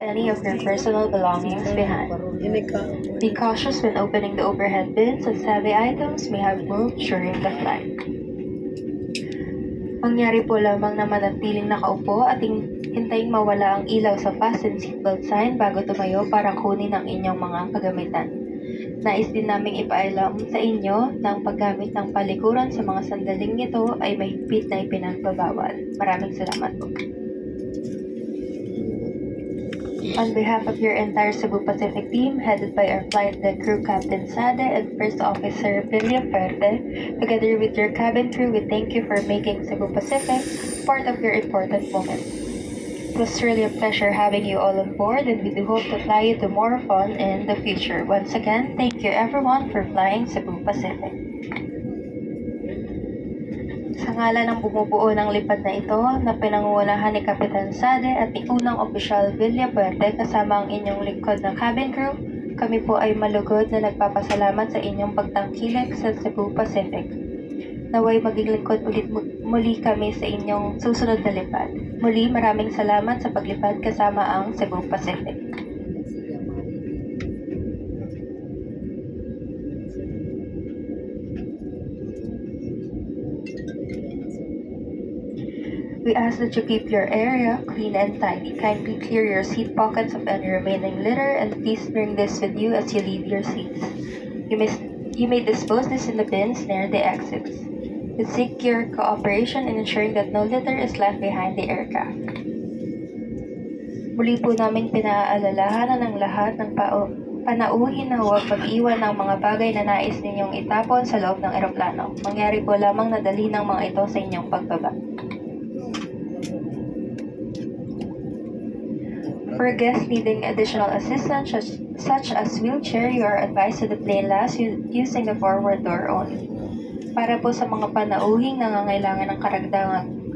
any of your personal belongings behind. Be cautious when opening the overhead bins as heavy items may have moved during the flight. Mangyari po lamang na manatiling nakaupo at hintayin mawala ang ilaw sa fasten seatbelt sign bago tumayo para kunin ang inyong mga kagamitan. Nais din naming ipaalam sa inyo na ang paggamit ng palikuran sa mga sandaling ito ay mahigpit na ipinagbabawal. Maraming salamat po. On behalf of your entire Cebu Pacific team, headed by our flight deck crew Captain Sade and First Officer William Perte, together with your cabin crew, we thank you for making Cebu Pacific part of your important moment. It was really a pleasure having you all on board, and we do hope to fly you to more fun in the future. Once again, thank you everyone for flying Cebu Pacific. Sa ngalan ng bumubuo ng lipad na ito na pinangungunahan ni Kapitan Sade at ni Unang Opisyal Villa Puerte kasama ang inyong lingkod na cabin crew, kami po ay malugod na nagpapasalamat sa inyong pagtangkilik sa Cebu Pacific. Naway maging lingkod ulit muli kami sa inyong susunod na lipad. Muli maraming salamat sa paglipad kasama ang Cebu Pacific. We ask that you keep your area clean and tidy. Kindly clear your seat pockets of any remaining litter and please bring this with you as you leave your seats. You may dispose this in the bins near the exits. We seek your cooperation in ensuring that no litter is left behind the aircraft. Muli po namin pinaalalahanan ng lahat ng panauhin na huwag mag-iwan ng mga bagay na nais ninyong itapon sa loob ng eroplano. Mangyari po lamang na dalhin ng mga ito sa inyong pagbaba. For guests needing additional assistance such as wheelchair, you are advised to deplane last using the forward door only. Para po sa mga panauhing nangangailangan ng karagdagang